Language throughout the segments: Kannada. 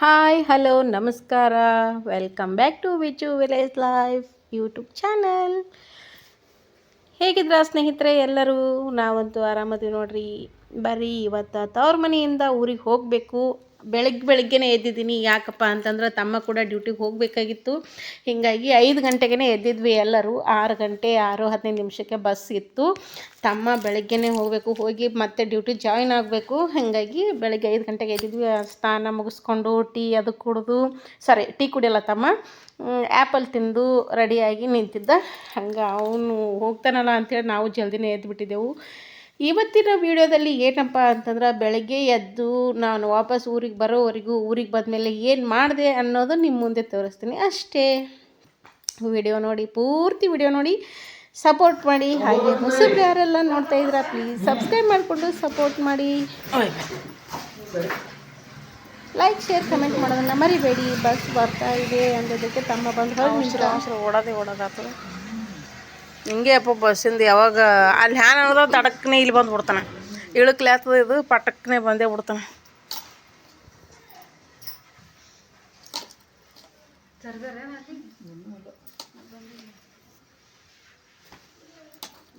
ಹಾಯ್ ಹಲೋ ನಮಸ್ಕಾರ. Welcome back to Vichu village life YouTube channel. ಹೇಗಿದ್ರ ಸ್ನೇಹಿತರೆ ಎಲ್ಲರೂ? ನಾವಂತೂ ಆರಾಮದೀವಿ ನೋಡ್ರಿ. ಬರ್ರಿ ಇವತ್ತು ತವ್ರ ಮನೆಯಿಂದ ಊರಿಗೆ ಹೋಗಬೇಕು. ಬೆಳಗ್ಗೆನೇ ಎದ್ದಿದ್ದೀನಿ. ಯಾಕಪ್ಪ ಅಂತಂದ್ರೆ ತಮ್ಮ ಕೂಡ ಡ್ಯೂಟಿಗೆ ಹೋಗಬೇಕಾಗಿತ್ತು. ಹೀಗಾಗಿ 5 ಗಂಟೆಗೆ ಎದ್ದಿದ್ವಿ ಎಲ್ಲರೂ. 6:15 ಬಸ್ ಇತ್ತು. ತಮ್ಮ ಬೆಳಗ್ಗೆನೇ ಹೋಗಬೇಕು, ಹೋಗಿ ಮತ್ತೆ ಡ್ಯೂಟಿ ಜಾಯಿನ್ ಆಗಬೇಕು. ಹಾಗಾಗಿ ಬೆಳಗ್ಗೆ 5 ಗಂಟೆಗೆ ಎದ್ದಿದ್ವಿ. ಸ್ನಾನ ಮುಗಿಸ್ಕೊಂಡು ಟೀ ಅದು ಕುಡಿದು, ಟೀ ಕುಡಿಯಲ್ಲ ತಮ್ಮ, ಆ್ಯಪಲ್ ತಿಂದು ರೆಡಿಯಾಗಿ ನಿಂತಿದ್ದ. ಹಂಗೆ ಅವನು ಹೋಗ್ತಾನಲ್ಲ ಅಂಥೇಳಿ ನಾವು ಜಲ್ದಿನೇ ಎದ್ದುಬಿಟ್ಟಿದ್ದೆವು. ಇವತ್ತಿನ ವಿಡಿಯೋದಲ್ಲಿ ಏನಪ್ಪ ಅಂತಂದ್ರೆ, ಬೆಳಗ್ಗೆ ಎದ್ದು ನಾನು ವಾಪಸ್ ಊರಿಗೆ ಬರೋವರೆಗೂ, ಊರಿಗೆ ಬಂದಮೇಲೆ ಏನು ಮಾಡಿದೆ ಅನ್ನೋದು ನಿಮ್ಮ ಮುಂದೆ ತೋರಿಸ್ತೀನಿ ಅಷ್ಟೇ. ವಿಡಿಯೋ ನೋಡಿ, ಪೂರ್ತಿ ವಿಡಿಯೋ ನೋಡಿ ಸಪೋರ್ಟ್ ಮಾಡಿ. ಹಾಗೆ ಹೊಸಬ್ರು ಯಾರೆಲ್ಲ ನೋಡ್ತಾ ಇದ್ದೀರಾ ಪ್ಲೀಸ್ ಸಬ್ಸ್ಕ್ರೈಬ್ ಮಾಡಿಕೊಂಡು ಸಪೋರ್ಟ್ ಮಾಡಿ. ಲೈಕ್ ಶೇರ್ ಕಮೆಂಟ್ ಮಾಡೋದನ್ನು ಮರಿಬೇಡಿ. ಬಸ್ ಬರ್ತಾ ಇದೆ ಅಂದೋದಕ್ಕೆ ತಮ್ಮ ಬಂದು ಹೋಗಿ ಓಡೋದಾಗ್ತದೆ. ಹಿಂಗೆ ಅಪ್ಪ ಬಸ್ಸಿಂದ ಯಾವಾಗ ಅಲ್ಲಿ ಹ್ಯಾನ್ ಅನ್ನೋದು ತಡಕ್ಕನೆ ಇಲ್ಲಿ ಬಂದು ಬಿಡ್ತಾನೆ. ಇಳಕ್ಲೆ ಆಗ್ತದೆ, ಇದು ಪಟಕ್ಕನೆ ಬಂದೇ ಬಿಡ್ತಾನೆ.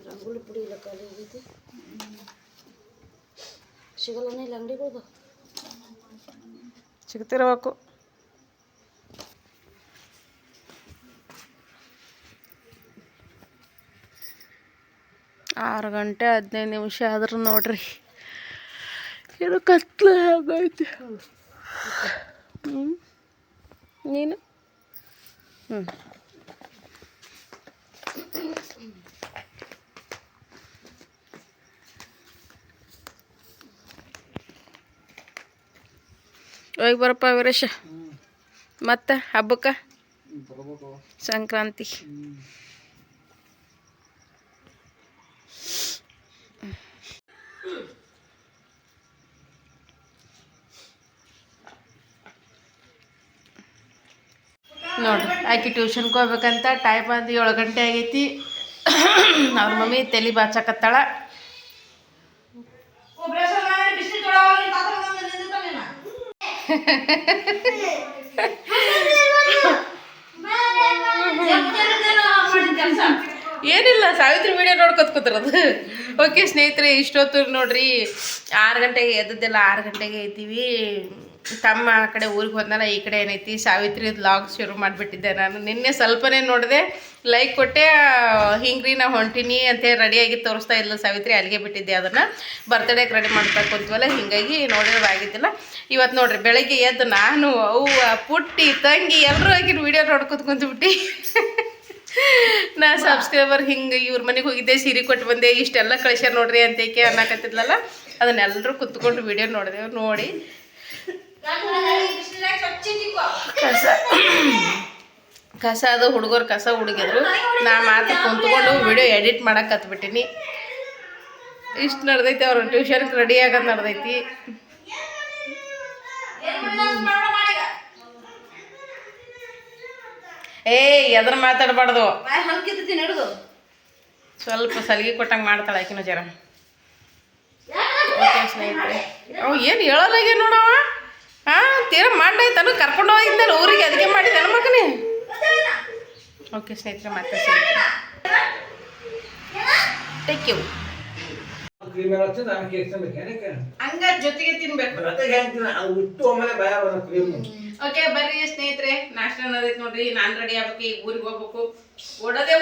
ರಂಗೋಲಿ ಪುಡಿ ಇಲ್ಲ, ಖಾಲಿ ಆಗೈತಿ. ಸಿಗಲ್ಲನೇ ಇಲ್ಲ ಅಂಗಡಿಗಳು. ಸಿಗ್ತಿರ್ಬೇಕು. ಆರು ಗಂಟೆ 15 ನಿಮಿಷ ಆದ್ರೂ ನೋಡ್ರಿ, ಇದು ಕತ್ಲೆ ಆಗೈತಿ. ನೀನು ಹೋಗಿ ಬರಪ್ಪ ವೀರೇಶ. ಮತ್ತೆ ಹಬ್ಬಕ್ಕೆ ಸಂಕ್ರಾಂತಿ ನೋಡ್ರಿ. ಆಕೆ ಟ್ಯೂಷನ್ಗೆ ಹೋಗ್ಬೇಕಂತ ಟೈಮ್ ಬಂದು 7 ಗಂಟೆ ಆಗೈತಿ. ಅವ್ರ ಮಮ್ಮಿ ತಲೆ ಬಾಚಕತ್ತಾಳ. ಏನಿಲ್ಲ, ಸಾವಿತ್ರಿ ವಿಡಿಯೋ ನೋಡ್ಕೊತ ಕೂತಿರೋದು. ಓಕೆ ಸ್ನೇಹಿತರೆ, ಇಷ್ಟೊತ್ತು ನೋಡ್ರಿ 6 ಗಂಟೆಗೆ ಎದ್ದದ್ದೆಲ್ಲ 6 ಗಂಟೆಗೆ ಇದ್ದೀವಿ. ತಮ್ಮ ಆ ಕಡೆ ಊರಿಗೆ ಹೋದ್ನಲ್ಲ, ಈ ಕಡೆ ಏನೈತಿ ಸಾವಿತ್ರಿ ವ್ಲಾಗ್ ಶುರು ಮಾಡಿಬಿಟ್ಟಿದ್ದೆ. ನಾನು ನಿನ್ನೆ ಸ್ವಲ್ಪನೇ ನೋಡಿದೆ, ಲೈಕ್ ಕೊಟ್ಟೆ. ಹಿಂಗ್ರಿ ನಾ ಹೊಂಟಿನಿ ಅಂತೇಳಿ ರೆಡಿಯಾಗಿ ತೋರಿಸ್ತಾ ಇಲ್ಲ ಸಾವಿತ್ರಿ, ಅಲ್ಲಿಗೆ ಬಿಟ್ಟಿದ್ದೆ. ಅದನ್ನು ಬರ್ತ್ಡೇಗೆ ರೆಡಿ ಮಾಡ್ತಾ ಕುಂತೀವಲ್ಲ, ಹೀಗಾಗಿ ನೋಡಿರೋದಾಗಿದ್ದಿಲ್ಲ. ಇವತ್ತು ನೋಡ್ರಿ ಬೆಳಗ್ಗೆ ಎದ್ದು ನಾನು, ಅವ್ವ, ಪುಟ್ಟಿ, ತಂಗಿ ಎಲ್ಲರೂ ಆಗಿನ ವಿಡಿಯೋ ನೋಡ್ಕೊತ ಕುಂತ್ಬಿಟ್ಟು ನಾ ಸಬ್ಸ್ಕ್ರೈಬರ್ ಹಿಂಗೆ ಇವ್ರ ಮನೆಗೆ ಹೋಗಿದ್ದೆ, ಸೀರೆ ಕೊಟ್ಟು ಬಂದೆ, ಇಷ್ಟೆಲ್ಲ ಕಳಿಸ್ಯಾರ ನೋಡ್ರಿ ಅಂತೇಕೆ ಅನ್ನಕತ್ತಿದ್ಲಲ್ಲ, ಅದನ್ನೆಲ್ಲರೂ ಕುತ್ಕೊಂಡು ವಿಡಿಯೋ ನೋಡಿದೆವು. ನೋಡಿ ಕಸ ಅದು ಹುಡುಗರು ಕಸ ಹುಡುಗಿದ್ರು, ನಾ ಮಾತ್ರ ಕುಂತ್ಕೊಂಡು ವಿಡಿಯೋ ಎಡಿಟ್ ಮಾಡಕ್ಕೆ ಹತ್ಬಿಟ್ಟಿನಿ. ಇಷ್ಟು ನಡೆದೈತಿ. ಅವ್ರು ಟ್ಯೂಷನ್ಗೆ ರೆಡಿ ಆಗೋದು ನಡೆದೈತಿ. ಎದ್ರ ಮಾತಾಡಬಾರ್ದು, ಸ್ವಲ್ಪ ಸಲಿಗೆ ಕೊಟ್ಟಂಗೆ ಮಾಡ್ತಾಳೆ ಆಕಿನ ಜರ. ಓಕೆ ಸ್ನೇಹಿತರೆ, ಅವು ಏನು ಹೇಳೋದಾಗೆ ನೋಡವ. ತೀರ ಮಾಡಾಯ್ತಾನು, ಕರ್ಕೊಂಡು ಹೋಗಿದ್ದಲ್ಲ ಊರಿಗೆ, ಅದಕ್ಕೆ ಮಾಡಿದೆ ನನ್ನ ಮಗನೇ. ಓಕೆ ಸ್ನೇಹಿತರೆ, ಮತ್ತೆ ಟೇಕ್ ಯು. ಹಂಗ ಜೊತೆಗೆ ತಿನ್ಬೇಕು. ಓಕೆ ಬರ್ರಿ ಸ್ನೇಹಿತರೆ, ನಾಷ್ಟ ಅನ್ನೋದೈತೆ ನೋಡ್ರಿ. ನಾನು ರೆಡಿ ಆಗ್ಬೇಕು, ಈಗ ಊರಿಗೆ ಹೋಗ್ಬೇಕು. ಓಡೋದೆ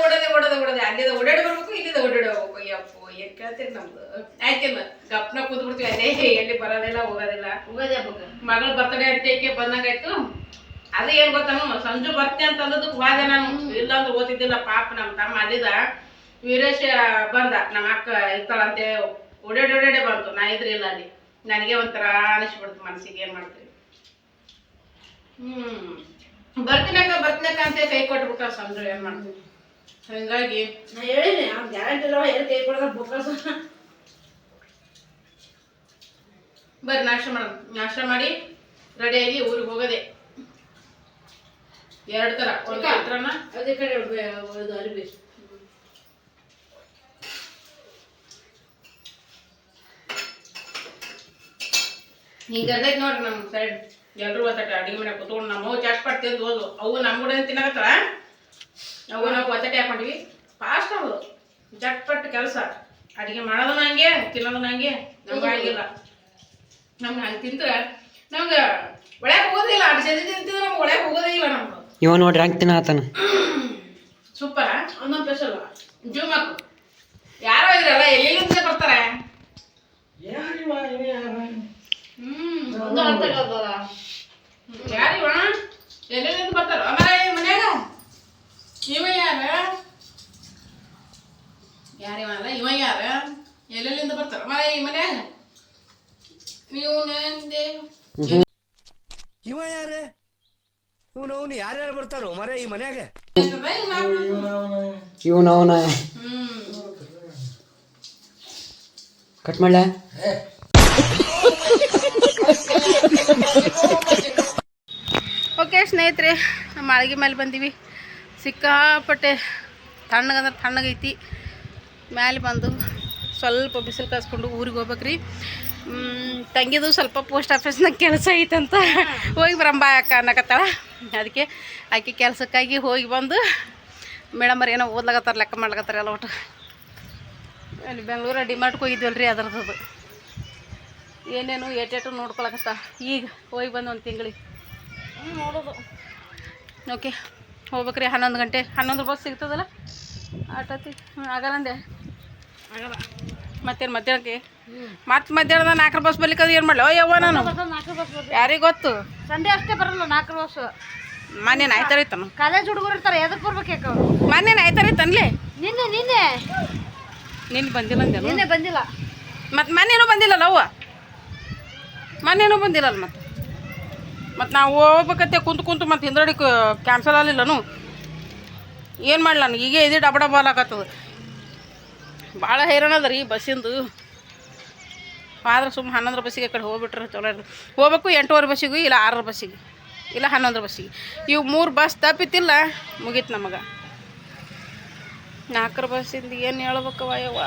ಅಲ್ಲಿಂದ ಓಡಾಡಿ ಬರ್ಬೇಕು, ಇಲ್ಲಿಂದ ಓಡಾಡಿ ಹೋಗ್ಬೇಕು. ಯಪ್ಪು ಏನ್ ಕೇಳ್ತೀರಿ ನಮ್ದು. ಆಯ್ತಿಲ್ಲ, ಗಪ್ನ ಕೂತ್ಬಿಡ್ತೀವಿ ಅದೇ, ಎಲ್ಲಿ ಬರೋದಿಲ್ಲ ಹೋಗೋದಿಲ್ಲ. ಮಗಳ ಬರ್ತಡೇ ಅಂತೇಕೆ ಬಂದಂಗಾಯ್ತು. ಅದು ಏನ್ ಗೊತ್ತಾನು, ಸಂಜು ಬರ್ತೆ ಅಂತ ಅಂದದಕ್ಕೆ ಹೋದೆ ನಾನು. ಇಲ್ಲಾಂದ್ರೆ ಓದಿದ್ದಿಲ್ಲ. ಪಾಪ ನಮ್ಮ ತಮ್ಮ ಅಲ್ಲಿದ ವೀರೇಶ ಬಂದ, ನಮ್ಮ ಅಕ್ಕ ಇರ್ತಾಳಂತೆ, ಓಡಾಡಿ ಬಂತು. ನಾ ಇದ್ರಿಲ್ಲ ಅಲ್ಲಿ. ನನಗೆ ಒಂಥರ ಅನಿಸ್ಬಿಡ್ತು ಮನಸ್ಸಿಗೆ. ಏನ್ ಮಾಡ್ತೀರಿ, ಬರ್ತೀನಕ್ಕ ಅಂತ ಕೈ ಕೊಟ್ಬಿಟ್ಟ ಸಂಜು. ಏನ್ ಮಾಡ್ತೀವಿ, ಹಂಗಾಗಿ ಹೇಳಿನಿ ಗ್ಯಾರಂಟಿ ಕೈ ಕೊಡೋದ ಬೊಕ್ಕಸ. ಬರ್ರಿ ನಾಷ್ಟ ಮಾಡಿ ರೆಡಿಯಾಗಿ ಊರಿಗೆ ಹೋಗೋದೆ. 2 ಥರ, ಒಂದು ಚಿತ್ರಾನ್ನ, ಅದೇ ಕಡೆ ಅರಿವಿ. ಹಿಂಗೆ ಅದೈತೆ ನೋಡ್ರಿ ನಮ್ಮ ಸೈಡ್. ಎಲ್ಲರೂ ಒತ್ತಟೆ ಅಡುಗೆ ಮನೆ ಕೂತ್ಕೊಂಡು ನಮ್ಮ ಚಟ್ಪಟ್ ತಿಂದು ಹೋದು ಅವು ನಮ್ಮ ಕೂಡ ತಿನ್ನಕತ್ತಾರ ಅವು ನಾವು ಒತ್ತಟೆ ಹಾಕೊಂಡಿವಿ ಫಾಸ್ಟ್ ಅವು ಜಟ್ಪಟ್ ಕೆಲಸ ಅಡುಗೆ ಮಾಡೋದು ನಂಗೆ ತಿನ್ನೋದು ನಂಗೆ ನಮ್ಗೆ ಆಗಿಲ್ಲ ನಮ್ಗೆ ಹಂಗೆ ತಿಂದ್ರೆ ನಮ್ಗೆ ಒಳಗೆ ಹೋಗೋದಿಲ್ಲ ಅಷ್ಟು ಜಲ್ದಿ ತಿಂತಿದ್ರೆ ನಮ್ಗೆ ಒಳಗೆ ಹೋಗೋದೇ ಇಲ್ಲ ನಮ್ಗೆ ಇವ ನೋಡ್ರಿ ಹಂಗೆ ತಿನ್ನತಾನ ಸೂಪರ ಒಂದೊಂದು ಸ್ಪೆಷಲ್ ಜೂಮ್ ಹಾಕು ಯಾರೋ ಇದ್ರಲ್ಲ ಎಲ್ಲಿಂದ ಬರ್ತಾರೆ ಯಾರಿವ ಎಲ್ಲಿಂದ ಬರ್ತಾರ ಮನ್ಯಾಗ ಇವ ಯಾರ ಯಾರಿವಲ್ಲ ಇವ ಯಾರ ಎಲ್ಲೆಲ್ಲಿಂದ ಬರ್ತಾರ ಈ ಮನ್ಯಾಗ ನೀವು ಇವ ಯಾರೇ ಇವನು ಯಾರ್ಯಾರು ಬರ್ತಾರೋ ಮರ ಈ ಮನ್ಯಾಗ ಇವನವನ ಕಟ್ ಮಾಡ್ಲ ಓಕೆ ಸ್ನೇಹಿತರೆ ಮಾಳಿಗೆ ಮೇಲೆ ಬಂದೀವಿ ಸಿಕ್ಕಾಪಟ್ಟೆ ತಣ್ಣಗಂದ್ರೆ ತಣ್ಣಗೈತಿ ಮೇಲೆ ಬಂದು ಸ್ವಲ್ಪ ಬಿಸಿಲು ಕಾಸ್ಕೊಂಡು ಊರಿಗೆ ಹೋಗ್ಬೇಕ್ರಿ ತಂಗಿದು ಸ್ವಲ್ಪ ಪೋಸ್ಟ್ ಆಫೀಸ್ನಾಗ ಕೆಲಸ ಐತಂತ ಹೋಗಿ ಬರಂಬ ಅಕ್ಕ ಅನ್ನಕತ್ತಾಳ ಅದಕ್ಕೆ ಆಕೆ ಕೆಲಸಕ್ಕಾಗಿ ಹೋಗಿ ಬಂದು ಮೇಡಮರು ಏನೋ ಓದ್ಲಾಗತ್ತಾರ ಲೆಕ್ಕ ಮಾಡ್ಲಕತ್ತಾರ ಎಲ್ಲ ಒಟ್ಟು ಅಲ್ಲಿ ಬೆಂಗಳೂರು ಡಿಮಾರ್ಟ್ಗೆ ಹೋಗಿದ್ವಲ್ರಿ ಅದರದ್ದು ಏನೇನು ಏಟೇಟು ನೋಡ್ಕೊಳಕತ್ತ ಈಗ ಹೋಗಿ ಬಂದು ಒಂದು ತಿಂಗಳಿಗೆ ನೋಡೋದು ಓಕೆ ಹೋಗ್ಬೇಕ್ರಿ 11 ಗಂಟೆ 11 ಬಸ್ ಸಿಗ್ತದಲ್ಲ ಆಟತಿ ಆಗಲ್ಲಂದೆ ಆಗಲ್ಲ ಮತ್ತೇನು ಮಧ್ಯಾಹ್ನಕ್ಕೆ ಮತ್ತೆ ಮಧ್ಯಾಹ್ನದ 4 ಬಸ್ ಬರ್ಲಿಕ್ಕೆ ಏನು ಮಾಡಲಿ ಯವ್ವ ನಾನು ಯಾರಿಗೆ ಗೊತ್ತು ಸಂಡೆ ಅಷ್ಟೇ ಬರಲ್ಲ 4 ಬಸ್ ಮೊನ್ನೆ ನಾಯ್ತಾರಿತ್ತನು ಕಾಲೇಜ್ ಹುಡುಗರು ಇರ್ತಾರೆ ಎದಕ್ಕೆ ಬರ್ಬೇಕು ಮೊನ್ನೆ ನಾಯ್ತಾರಿತ್ತನ್ಲಿ ನಿನ್ನೆ ಬಂದಿಲ್ಲ ಅಂದೆ ನಿನ್ನೆ ಬಂದಿಲ್ಲ ಮತ್ತು ಮೊನ್ನೆನೂ ಬಂದಿಲ್ಲಲ್ಲ ಅವ್ವ ಮೊನ್ನೆನೂ ಬಂದಿಲ್ಲಲ್ಲ ಮತ್ತು ನಾವು ಹೋಗ್ಬೇಕತ್ತೆ ಕುಂತು ಮತ್ತು ಹಿಂದ್ರಡಿ ಕ್ಯಾನ್ಸಲ್ ಆಗಲಿಲ್ಲನು ಏನು ಮಾಡಲ ನಾನು ಈಗ ಇದು ಡಬ ಡಬ ಆಗತ್ತದ ಭಾಳ ಹೈರಾಣ ಅದ ರೀ ಬಸ್ಸಿಂದು ಆದ್ರೆ ಸುಮ್ಮನೆ 11 ಬಸ್ಸಿಗೆ ಕಡೆ ಹೋಗ್ಬಿಟ್ರೆ ಚಲೋ ಇರ್ತದೆ ಹೋಗ್ಬೇಕು 8:15 ಬಸ್ಸಿಗೂ ಇಲ್ಲ 6 ಬಸ್ಸಿಗೆ ಇಲ್ಲ 11 ಬಸ್ಸಿಗೆ ಇವು 3 ಬಸ್ ತಪ್ಪಿತ್ತಿಲ್ಲ ಮುಗೀತು ನಮಗೆ 4 ಬಸ್ಸಿಂದ ಏನು ಹೇಳ್ಬೇಕವ ಯವ್ವ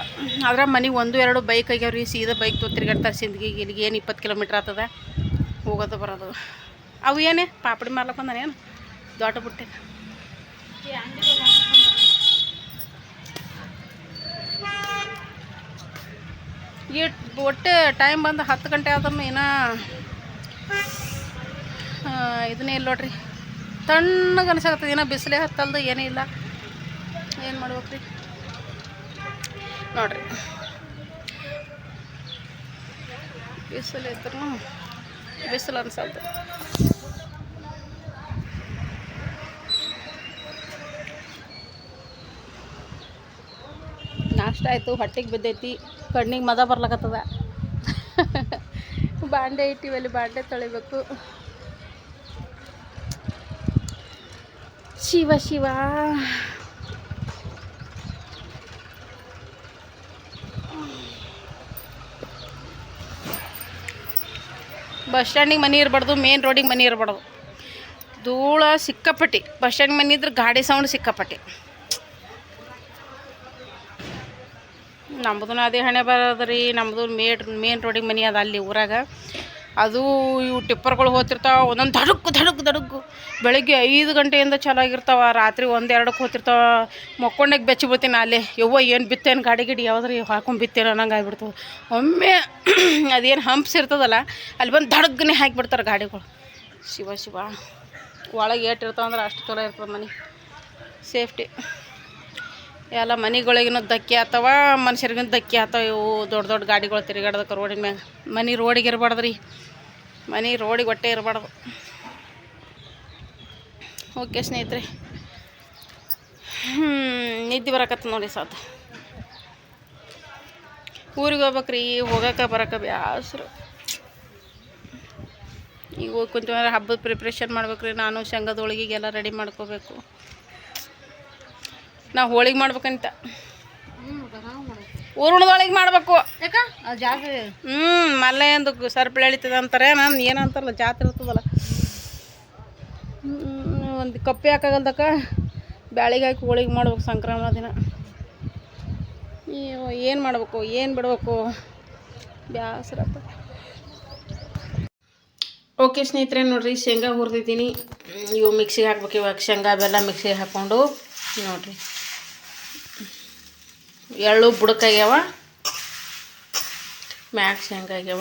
ಆದ್ರೆ ಮನೆಗೆ 1-2 ಬೈಕ್ ಆಗ್ಯಾವ್ರಿ ಸೀದಾ ಬೈಕ್ ತಿರ್ಗಾಡ್ತಾರೆ ಸಿಂದಗಿಗೆ ಇಲ್ಲಿಗೆ ಏನು 20 ಕಿಲೋಮೀಟ್ರ್ ಆಗ್ತದೆ ಹೋಗೋದು ಬರೋದು ಅವು ಏನೇ ಪಾಪಡಿ ಮಾರ್ಲಕ್ಕೆ ಬಂದಾನೇನು ದೊಡ್ಡ ಬುಟ್ಟೆ ಒಟ್ಟು ಟೈಮ್ ಬಂದು 10 ಗಂಟೆ ಆದ್ರೂ ಏನೋ ಇದನ್ನೇ ಇಲ್ಲ ನೋಡ್ರಿ ತಣ್ಣಗೆ ಅನ್ಸಾಕತ್ತದ ಏನೋ ಬಿಸಿಲೇ ಹತ್ತಲ್ದು ಏನೂ ಇಲ್ಲ ಏನು ಮಾಡ್ಬೇಕ್ರಿ ನೋಡ್ರಿ ಬಿಸಿಲು ಇದ್ರೂ ಬಿಸಿಲು ಅನ್ಸಲ್ದು ನಾಷ್ಟ ಆಯಿತು ಹೊಟ್ಟೆಗೆ ಬಿದ್ದೈತಿ ಕಣ್ಣಿಗೆ ಮದ ಬರ್ಲಕತ್ತದ ಬಾಂಡೆ ಇಟ್ಟಿವಲ್ಲಿ ಬಾಂಡೆ ತೊಳಿಬೇಕು ಶಿವ ಶಿವ ಬಸ್ ಸ್ಟ್ಯಾಂಡಿಗೆ ಮನೆ ಇರಬಾರ್ದು ಮೇನ್ ರೋಡಿಗೆ ಮನೆ ಇರಬಾರ್ದು ಧೂಳ ಸಿಕ್ಕಾಪಟ್ಟಿ ಬಸ್ ಸ್ಟ್ಯಾಂಡ್ ಮನೆ ಇದ್ರೆ ಗಾಡಿ ಸೌಂಡ್ ಸಿಕ್ಕಾಪಟ್ಟಿ ನಮ್ಮದು ಅದೇ ಹಣೆ ಬರೋದ್ರಿ ನಮ್ಮದು ಮೇನ್ ರೋಡಿಗೆ ಮನೆ ಅದ ಅಲ್ಲಿ ಊರಾಗ ಅದು ಇವು ಟಿಪ್ಪರ್ಗಳು ಹೋಗ್ತಿರ್ತಾವೆ ಒಂದೊಂದು ಧಡಕ್ಕು ಬೆಳಗ್ಗೆ 5 ಗಂಟೆಯಿಂದ ಚಾಲು ಆಗಿರ್ತಾವೆ ರಾತ್ರಿ 1-2ಕ್ಕೆ ಹೋಗ್ತಿರ್ತಾವೆ ಮಕ್ಕೊಂಡಾಗ ಬೆಚ್ಚಿ ಬಿಡ್ತೀನಿ ಅಲ್ಲೇ ಯವ್ವ ಏನು ಬಿತ್ತೇನು ಗಾಡಿ ಯಾವ್ದಾರು ಹಾಕೊಂಡು ಬಿತ್ತೇನೋ ಅನ್ನಂಗೆ ಆಗಿಬಿಡ್ತವೆ ಒಮ್ಮೆ ಅದೇನು ಹಂಪ್ಸ್ ಇರ್ತದಲ್ಲ ಅಲ್ಲಿ ಬಂದು ಧಡಗ್ಗನೆ ಹಾಕಿಬಿಡ್ತಾರೆ ಗಾಡಿಗಳು ಶಿವ ಶಿವ ಒಳಗೆ ಏಟಿರ್ತಾವೆ ಅಂದ್ರೆ ಅಷ್ಟು ಚಲೋ ಇರ್ತದೆ ಮನೆ ಸೇಫ್ಟಿ ಎಲ್ಲ ಮನೆಗಳಿಗಿನ ಧಕ್ಕೆ ಆತವ ಮನುಷ್ಯರಿಗಿನ ಧಕ್ಕೆ ಆತವ ಇವು ದೊಡ್ಡ ಗಾಡಿಗಳು ತಿರುಗಾಡ್ದಕ್ಕೆ ರೋಡಿನ ಮ್ಯಾಗ ಮನೆ ರೋಡಿಗೆ ಇರಬಾರ್ದು ರೀ ಮನೆ ರೋಡಿಗೆ ಒಟ್ಟೆ ಇರಬಾರ್ದು ಓಕೆ ಸ್ನೇಹಿತರೆ ನಿದ್ದೆ ಬರಕತ್ತ ನೋಡಿ ಸಾಕು ಊರಿಗೆ ಹೋಗ್ಬೇಕ್ರಿ ಹೋಗೋಕೆ ಬರೋಕೆ ಬ್ಯಾಸ್ರು ಈಗ ಹೋಗಿ ಕುಂತೀವಂದ್ರೆ ಹಬ್ಬದ ಪ್ರಿಪ್ರೇಷನ್ ಮಾಡ್ಬೇಕ್ರಿ ನಾನು ಶೇಂಗಾದ ಹೋಳಿಗೆಗೆಲ್ಲ ರೆಡಿ ಮಾಡ್ಕೋಬೇಕು ನಾವು ಹೋಳಿಗೆ ಮಾಡ್ಬೇಕಂತ ಊರ್ಣದೊಳಗೆ ಮಾಡ್ಬೇಕು ಮಲ್ಲೆ ಎಂದು ಸರ್ಪಳಿ ಎಳಿತದ ಅಂತಾರೆ ನಾನು ಏನಂತಾರಲ್ಲ ಜಾತ್ರೆ ಇರ್ತದಲ್ಲ ಒಂದು ಕಪ್ಪೆ ಹಾಕಾಗಲ್ದಕ್ಕ ಬ್ಯಾಳಿಗೆ ಹಾಕಿ ಹೋಳಿಗೆ ಮಾಡ್ಬೇಕು ಸಂಕ್ರಮಣ ದಿನ ಏನು ಮಾಡ್ಬೇಕು ಏನು ಬಿಡ್ಬೇಕು ಬ್ಯಾಸರ ಓಕೆ ಸ್ನೇಹಿತರೆ ನೋಡಿರಿ, ಶೇಂಗಾ ಹುರಿದಿದ್ದೀನಿ. ಇವು ಮಿಕ್ಸಿಗೆ ಹಾಕ್ಬೇಕು. ಇವಾಗ ಶೇಂಗಾ ಬೆಲ್ಲ ಮಿಕ್ಸಿಗೆ ಹಾಕ್ಕೊಂಡು ನೋಡಿರಿ, ಎಳ್ಳು ಬುಡಕಾಗ್ಯಾವ, ಮ್ಯಾಗ ಶೇಂಗಾ ಆಗ್ಯಾವ.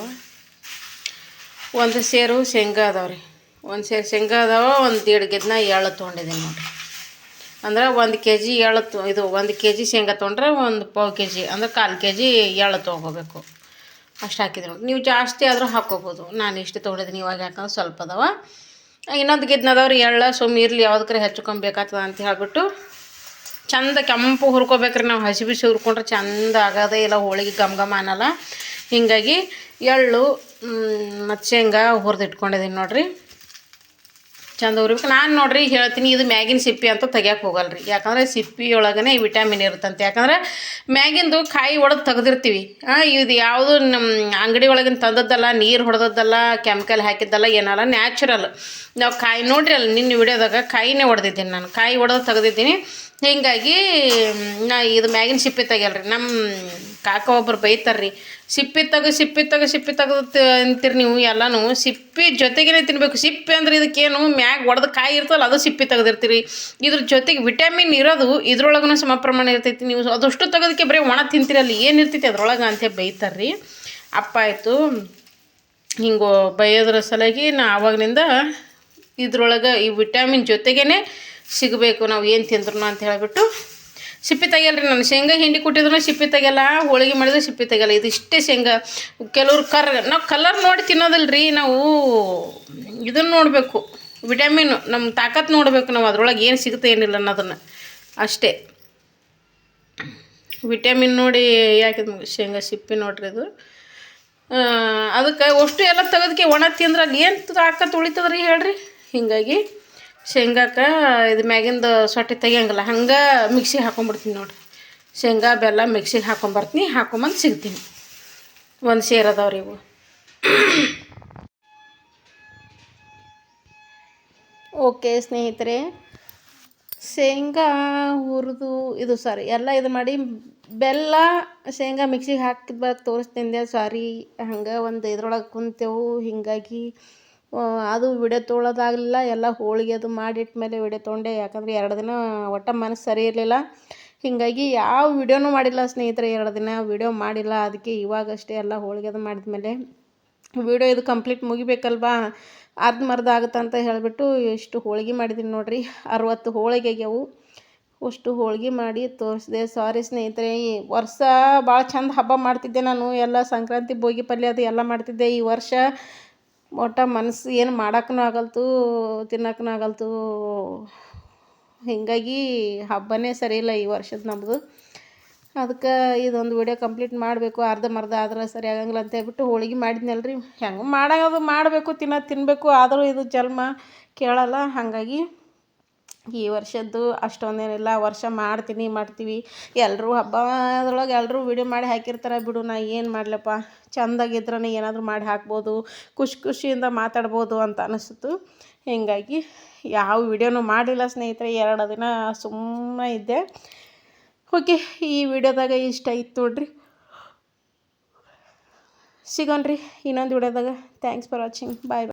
ಒಂದು ಸೇರು ಶೇಂಗಾ ಅದಾವ್ರಿ, ಒಂದು ಸೇರು ಶೇಂಗಾ ಅದಾವ. 1.5 ಗೆದ್ನ ಎಳ್ಳು ತೊಗೊಂಡಿದ್ದೀನಿ ನೋಡಿರಿ. ಅಂದ್ರೆ 1 kg ಎಳ್ಳು ಇದು 1 kg ಶೇಂಗಾ ತೊಗೊಂಡ್ರೆ 1 ಪಾವು kg ಅಂದ್ರೆ 1/4 kg ಎಳ್ಳು ತೊಗೋಬೇಕು. ಅಷ್ಟು ಹಾಕಿದ್ರು ನೋಡಿ. ನೀವು ಜಾಸ್ತಿ ಆದರೂ ಹಾಕ್ಕೋಬೋದು. ನಾನು ಇಷ್ಟು ತೊಗೊಂಡಿದ್ದೀನಿ ಇವಾಗ, ಯಾಕಂದ್ರೆ ಸ್ವಲ್ಪ ಅದಾವ. ಇನ್ನೊಂದು ಗಿದ್ನ ಅದಾವ್ರಿ ಎಳ್ಳು, ಸುಮ್ಮ ಇರಲಿ ಯಾವ್ದಕ್ರೆ ಹೆಚ್ಚುಕೊಬೇಕಾಗ್ತದ ಅಂತ ಹೇಳ್ಬಿಟ್ಟು ಚಂದ ಕೆಂಪು ಹುರ್ಕೋಬೇಕ್ರಿ. ನಾವು ಹಸಿ ಬಿಸಿ ಹುರ್ಕೊಂಡ್ರೆ ಚಂದ ಆಗೋದೇ ಇಲ್ಲ, ಹೋಳಿಗೆ ಘಮ ಘಮ ಅನ್ನಲ್ಲ. ಹೀಗಾಗಿ ಎಳ್ಳು ಮತ್ತು ಶೇಂಗಾ ಹುರಿದಿಟ್ಕೊಂಡಿದ್ದೀನಿ ನೋಡಿರಿ. ಚಂದ ಹುರಿಬೇಕು. ನಾನು ನೋಡಿರಿ ಹೇಳ್ತೀನಿ, ಇದು ಮ್ಯಾಗಿನ ಸಿಪ್ಪಿ ಅಂತ ತೆಗಿಯೋಕೆ ಹೋಗಲ್ರಿ. ಯಾಕಂದರೆ ಸಿಪ್ಪಿ ಒಳಗೇ ವಿಟಾಮಿನ್ ಇರುತ್ತಂತೆ. ಯಾಕಂದರೆ ಮ್ಯಾಗಿಂದು ಕಾಯಿ ಒಡೆದು ತೆಗೆದಿರ್ತೀವಿ. ಇದು ಯಾವುದು ನಮ್ಮ ಅಂಗಡಿ ಒಳಗಿನ ತಂದದ್ದಲ್ಲ, ನೀರು ಹೊಡೆದದ್ದಲ್ಲ, ಕೆಮಿಕಲ್ ಹಾಕಿದ್ದಲ್ಲ, ಏನಲ್ಲ, ನ್ಯಾಚುರಲ್. ನಾವು ಕಾಯಿ ನೋಡ್ರಿ ಅಲ್ಲಿ ನಿನ್ನ ವಿಡಿಯೋದಾಗ ಕಾಯಿನೇ ಹೊಡೆದಿದ್ದೀನಿ, ನಾನು ಕಾಯಿ ಹೊಡೆದು ತೆಗೆದಿದ್ದೀನಿ. ಹೀಗಾಗಿ ನಾ ಇದು ಮ್ಯಾಗಿನ ಸಿಪ್ಪಿ ತೆಗಿಯಲ್ರಿ. ನಮ್ಮ ಕಾಕ ಒಬ್ರು ಬೈತಾರ್ರಿ, ಸಿಪ್ಪಿ ತೆಗೆದು ಅಂತೀರಿ ನೀವು ಎಲ್ಲನೂ. ಸಿಪ್ಪಿ ಜೊತೆಗೇ ತಿನ್ನಬೇಕು. ಸಿಪ್ಪಿ ಅಂದ್ರೆ ಇದಕ್ಕೇನು ಮ್ಯಾಗ ಒಡೆದು ಕಾಯಿ ಇರ್ತಲ್ಲ, ಅದು ಸಿಪ್ಪಿ ತೆಗೆದಿರ್ತೀರಿ. ಇದ್ರ ಜೊತೆಗೆ ವಿಟಮಿನ್ ಇರೋದು ಇದ್ರೊಳಗೂ ಸಮ ಪ್ರಮಾಣ ಇರ್ತೈತಿ. ನೀವು ಅದಷ್ಟು ತೆಗೋದಕ್ಕೆ ಬರೀ ಒಣ ತಿಂತೀರಿ, ಅಲ್ಲಿ ಏನು ಇರ್ತೈತಿ ಅದ್ರೊಳಗೆ ಅಂತ ಬೈತಾರ್ರಿ. ಅಪ್ಪ ಆಯಿತು ಹಿಂಗೆ ಬೈಯೋದ್ರ ಸಲುವಾಗಿ ನಾ ಆವಾಗಿನಿಂದ ಇದ್ರೊಳಗೆ ಈ ವಿಟಾಮಿನ್ ಜೊತೆಗೇ ಸಿಗಬೇಕು ನಾವು ಏನು ತಿಂದ್ರು ಅಂತ ಹೇಳಿಬಿಟ್ಟು ಸಿಪ್ಪಿ ತೆಗಿಯಲ್ರಿ. ನಾನು ಶೇಂಗಾ ಹಿಂಡಿ ಕೊಟ್ಟಿದ್ರು ಸಿಪ್ಪಿ ತೆಗಿಯಲ್ಲ, ಹೋಳಿಗೆ ಮಾಡಿದ್ರೆ ಸಿಪ್ಪಿ ತೆಗಿಯಲ್ಲ. ಇದಿಷ್ಟೇ ಶೇಂಗಾ. ಕೆಲವ್ರು ನಾವು ಕಲರ್ ನೋಡಿ ತಿನ್ನೋದಿಲ್ರಿ, ನಾವು ಇದನ್ನು ನೋಡಬೇಕು, ವಿಟಮಿನ್ ನಮ್ಮ ತಾಕತ್ತು ನೋಡಬೇಕು ನಾವು, ಅದ್ರೊಳಗೆ ಏನು ಸಿಗುತ್ತೆ ಏನಿಲ್ಲ ಅನ್ನೋದನ್ನು ಅಷ್ಟೇ. ವಿಟಮಿನ್ ನೋಡಿ ಯಾಕಿದ್ ಶೇಂಗಾ ಸಿಪ್ಪಿ ನೋಡ್ರಿ ಇದು. ಅದಕ್ಕೆ ಅಷ್ಟು ಎಲ್ಲ ತೆಗೆದಕ್ಕೆ ಒಣ ತಿಂದ್ರೆ ಅಲ್ಲಿ ಏನು ತಾಕತ್ತು ಉಳಿತದ್ರಿ ಹೇಳ್ರಿ. ಹೀಗಾಗಿ ಶೇಂಗಾಕ್ಕೆ ಇದು ಮ್ಯಾಗಿಂದ ಸೊಟ್ಟೆ ತೆಗಿಯಂಗಿಲ್ಲ, ಹಂಗೆ ಮಿಕ್ಸಿಗೆ ಹಾಕೊಂಡ್ಬಿಡ್ತೀನಿ ನೋಡಿರಿ. ಶೇಂಗಾ ಬೆಲ್ಲ ಮಿಕ್ಸಿಗೆ ಹಾಕೊಂಬರ್ತೀನಿ, ಹಾಕೊಂಬಂದು ಸಿಗ್ತೀನಿ. ಒಂದು ಸೇರು ಅದಾವ್ರಿ ಇವು. ಓಕೆ ಸ್ನೇಹಿತರೆ, ಶೇಂಗಾ ಹುರಿದು ಇದು ಸಾರಿ ಎಲ್ಲ ಇದು ಮಾಡಿ ಬೆಲ್ಲ ಶೇಂಗಾ ಮಿಕ್ಸಿಗೆ ಹಾಕಿದ ತೋರಿಸ್ತಿದ್ದೆ. ಸಾರಿ, ಹಂಗೆ ಒಂದು ಇದ್ರೊಳಗೆ ಕುಂತೆವು. ಹೀಗಾಗಿ ಅದು ವಿಡಿಯೋ ತೊಗೊಳೋದಾಗಲಿಲ್ಲ. ಎಲ್ಲ ಹೋಳಿಗೆ ಅದು ಮಾಡಿಟ್ಟ ಮೇಲೆ ವಿಡಿಯೋ ತೊಗೊಂಡೆ. ಯಾಕಂದರೆ 2 ದಿನ ಒಟ್ಟು ಮನಸ್ಸು ಸರಿ ಇರಲಿಲ್ಲ. ಹೀಗಾಗಿ ಯಾವ ವಿಡಿಯೋನೂ ಮಾಡಿಲ್ಲ ಸ್ನೇಹಿತರೆ. 2 ದಿನ ವಿಡಿಯೋ ಮಾಡಿಲ್ಲ. ಅದಕ್ಕೆ ಇವಾಗಷ್ಟೇ ಎಲ್ಲ ಹೋಳಿಗೆ ಅದು ಮಾಡಿದ್ಮೇಲೆ ವಿಡಿಯೋ ಇದು ಕಂಪ್ಲೀಟ್ ಮುಗಿಬೇಕಲ್ವಾ, ಅರ್ಧಂಬರ್ಧ ಆಗುತ್ತಂತ ಹೇಳಿಬಿಟ್ಟು ಎಷ್ಟು ಹೋಳಿಗೆ ಮಾಡಿದ್ದೀನಿ ನೋಡಿರಿ. 60 ಹೋಳಿಗೆ ಆಗ್ಯಾವು. ಅಷ್ಟು ಹೋಳಿಗೆ ಮಾಡಿ ತೋರಿಸಿದೆ. ಸಾರಿ ಸ್ನೇಹಿತರೆ, ಈ ವರ್ಷ ಭಾಳ ಚಂದ ಹಬ್ಬ ಮಾಡ್ತಿದ್ದೆ ನಾನು. ಎಲ್ಲ ಸಂಕ್ರಾಂತಿ ಬೋಗಿ ಪಲ್ಯ ಅದು ಎಲ್ಲ ಮಾಡ್ತಿದ್ದೆ. ಈ ವರ್ಷ ಒಟ್ಟು ಮನಸ್ಸು ಏನು ಮಾಡೋಕ್ಕೂ ಆಗಲ್ತು, ತಿನ್ನೋಕ್ಕೂ ಆಗಲ್ತು. ಹೀಗಾಗಿ ಹಬ್ಬನೇ ಸರಿ ಇಲ್ಲ ಈ ವರ್ಷದ ನಮ್ಮದು. ಅದಕ್ಕೆ ಇದೊಂದು ವಿಡಿಯೋ ಕಂಪ್ಲೀಟ್ ಮಾಡಬೇಕು, ಅರ್ಧಂಬರ್ಧ ಆದ್ರೆ ಸರಿ ಆಗಂಗಿಲ್ಲ ಅಂತ ಹೇಳ್ಬಿಟ್ಟು ಹೋಳಿಗೆ ಮಾಡಿದ್ನಲ್ರಿ. ಹೆಂಗೆ ಮಾಡೋದು ಮಾಡಬೇಕು, ತಿನ್ನಬೇಕು. ಆದರೂ ಇದು ಜನ್ಮ ಕೇಳಲ್ಲ. ಹಾಗಾಗಿ ಈ ವರ್ಷದ್ದು ಅಷ್ಟೊಂದೇನಿಲ್ಲ. ವರ್ಷ ಮಾಡ್ತೀವಿ. ಎಲ್ಲರೂ ಹಬ್ಬ ಅದ್ರೊಳಗೆ ಎಲ್ಲರೂ ವಿಡಿಯೋ ಮಾಡಿ ಹಾಕಿರ್ತಾರೆ ಬಿಡು. ನಾ ಏನು ಮಾಡಲಪ್ಪ, ಚೆಂದಾಗಿದ್ರೇ ಏನಾದರೂ ಮಾಡಿ ಹಾಕ್ಬೋದು, ಖುಷಿಯಿಂದ ಮಾತಾಡ್ಬೋದು ಅಂತ ಅನಿಸ್ತು. ಹೀಗಾಗಿ ಯಾವ ವಿಡಿಯೋನೂ ಮಾಡಿಲ್ಲ ಸ್ನೇಹಿತರೆ. 2 ದಿನ ಸುಮ್ಮನೆ ಇದ್ದೆ. ಓಕೆ, ಈ ವಿಡಿಯೋದಾಗ ಇಷ್ಟ ಇತ್ತು ನೋಡ್ರಿ. ಸಿಗೋಣ್ರಿ ಇನ್ನೊಂದು ವಿಡಿಯೋದಾಗ. Thanks for watching. ಬಾಯ್.